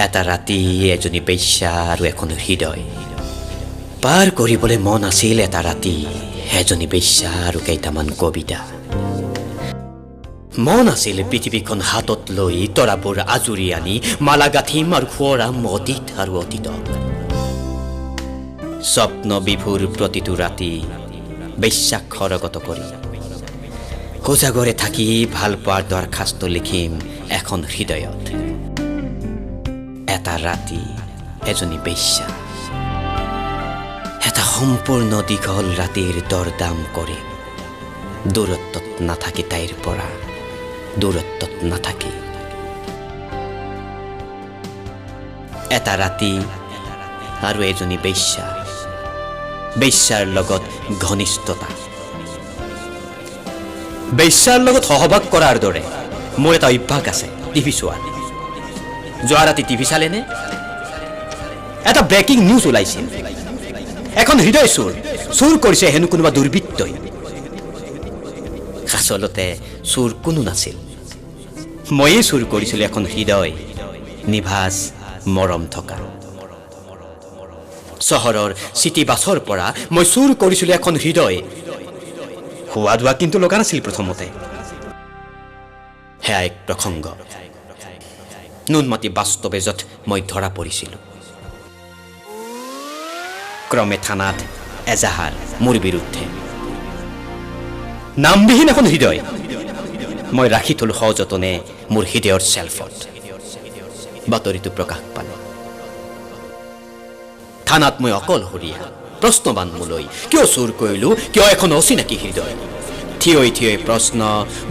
এটা ৰাতি এজনী বেশ্যা আৰু এখন হৃদয় পাৰ কৰিবলৈ মন আছিল। এটা ৰাতি এজনী বেশ্যা আৰু কেইটামান কবিতা মন আছিল। পৃথিৱীখন হাতত লৈ তৰাবোৰ আজুৰি আনি মালা গাঁঠিম আৰু খুৱৰাম অতীত আৰু অতীতক। স্বপ্ন বিভুৰ প্ৰতিটো ৰাতি বেশ্যাক খৰগত কৰি কোজাগৰে থাকি ভাল পোৱাৰ দৰখাস্ত লিখিম এখন হৃদয়ত। এটা ৰাতি এজনী বেশ্যা, এটা সম্পূৰ্ণ দীঘল ৰাতিৰ দৰদাম কৰিম। দূৰত্বত নাথাকি তাইৰ পৰা, দূৰত্বত নাথাকি। এটা ৰাতি আৰু এজনী বেশ্যা, বেশ্যাৰ লগত ঘনিষ্ঠতা। বেশ্যাৰ লগত সহবাস কৰাৰ দৰে মোৰ এটা অভ্যাস আছে টিভি চোৱাৰ। যোৱা ৰাতি টিভি চালেনে? এটা ব্ৰেকিং নিউজ ওলাইছিল। এখন হৃদয় চুৰ কৰিছে হেনো কোনোবা দুৰ্বৃত্তই। আচলতে চুৰ কোনো নাছিল, ময়েই চুৰ কৰিছিলোঁ এখন হৃদয়, নিভাজ মৰম থকা। চহৰৰ চিটি বাছৰ পৰা মই চুৰ কৰিছিলোঁ এখন হৃদয়। হোৱা দোৱা কিন্তু লগা নাছিল প্ৰথমতে। সেয়া এক প্ৰসংগ। নুনমাটি বাস্তৱে য'ত মই ধৰা পৰিছিলোঁ। ক্ৰমে থানাত এজাহাৰ মোৰ বিৰুদ্ধে। নামবিহীন এখন হৃদয় মই ৰাখি থলো সযতনে মোৰ হৃদয়ৰ চেল্ফত। বাতৰিটো প্ৰকাশ পালে। থানাত মই অকলশৰীয়া, প্ৰশ্নবান মোলৈ। কিয় চুৰ কৰিলোঁ, কিয় এখন অচিনাকি হৃদয়? থিয়ই থিয়ই প্ৰশ্ন,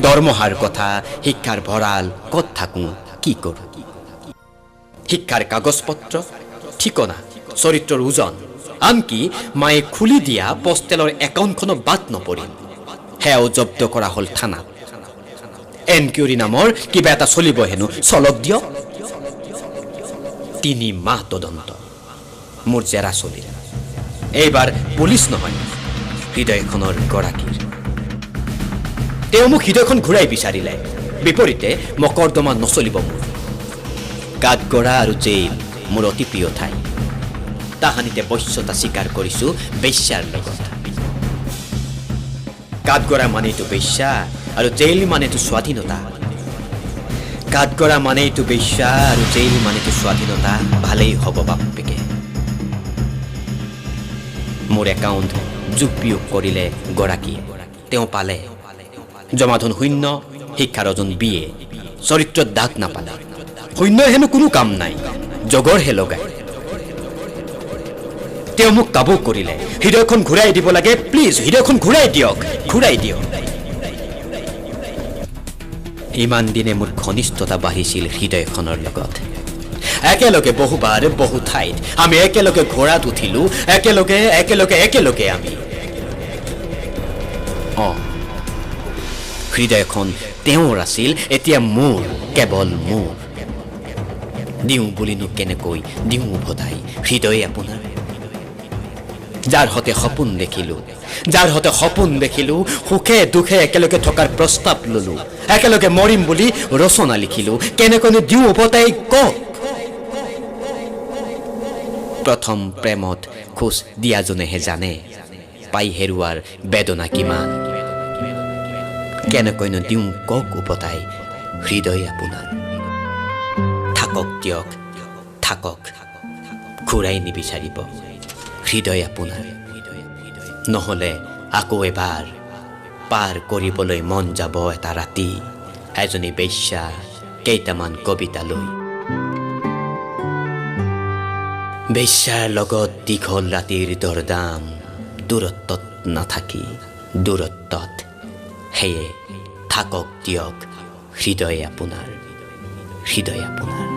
দৰমহাৰ কথা, শিক্ষাৰ ভঁৰাল, ক'ত থাকোঁ, কি কৰোঁ। শিক্ষাৰ কাগজ পত্ৰ, ঠিকনা, চৰিত্ৰৰ ওজন, আনকি মায়ে খুলি দিয়া পোষ্টেলৰ একাউণ্টখনো বাদ নপৰিল। সেয়াও জব্দ কৰা হ'ল থানাত। এনকিউৰি নামৰ কিবা এটা চলিব হেনো, চলক দিয়ক। ৩ মাহ তদন্ত, মোৰ জেৰা চলিল। এইবাৰ পুলিচ নহয়, হৃদয়খনৰ গৰাকীৰ। তেওঁ মোক হৃদয়খন ঘূৰাই বিচাৰিলে। বিপৰীতে মকৰ্দমা নচলিব মোৰ। কাঠগড়া আৰু জেইল মোৰ অতি প্ৰিয় ঠাই। তাহানিতে বশ্যতা স্বীকাৰ কৰিছোঁ বেশ্যাৰ লগত। কাঠগড়া মানেইতো বেশ্যা আৰু জেইল মানেতো স্বাধীনতা। কাঠগড়া মানেইতো বেশ্যা আৰু জেইল মানেতো স্বাধীনতা। ভালেই হ'ব বাপেকে। মোৰ একাউণ্ট যোগ বিয়োগ কৰিলে গৰাকীয়ে। তেওঁ পালে জমাধন 0, শিক্ষাৰ ওজন BA, চৰিত্ৰত দাগ নাপালে। 0 হেনো কোনো কাম নাই, জগৰহে লগায়। তেওঁ মোক কাবু কৰিলে। হৃদয়খন ঘূৰাই দিব লাগে, প্লিজ হৃদয়খন ঘূৰাই দিয়ক, ঘূৰাই দিয়ক। ইমান দিনে মোৰ ঘনিষ্ঠতা বাঢ়িছিল হৃদয়খনৰ লগত। একেলগে বহুবাৰ বহু ঠাইত আমি একেলগে ঘোঁৰাত উঠিলো, একেলগে একেলগে একেলগে আমি। হৃদয়খন তেওঁৰ আছিল, এতিয়া মোৰ, কেৱল মোৰ। দিওঁ বুলিনো কেনেকৈ দিওঁ উভতাই হৃদয় আপোনাৰ। যাৰ হতে সপোন দেখিলো, যাৰ হতে সপোন দেখিলো, সুখে দুখে একেলগে থকাৰ প্ৰস্তাৱ ললো, একেলগে মৰিম বুলি ৰচনা লিখিলো, কেনেকৈনো দিওঁ উভতাই কওক। প্ৰথম প্ৰেমত খোজ দিয়াজনেহে জানে পাই হেৰুৱাৰ বেদনা কিমান। কেনেকৈনো দিওঁ কওক উভতাই হৃদয় আপোনাৰ। থাকক দিয়ক, থাকক, ঘূৰাই নিবিচাৰিব হৃদয় আপোনাৰ। নহ'লে আকৌ এবাৰ পাৰ কৰিবলৈ মন যাব এটা ৰাতি এজনী বেশ্যা, কেইটামান কবিতা লৈ। বেশ্যাৰ লগত দীঘল ৰাতিৰ দৰদাম, দূৰত্বত নাথাকি দূৰত্বত। সেয়ে থাকক দিয়ক হৃদয় আপোনাৰ, হৃদয় আপোনাৰ।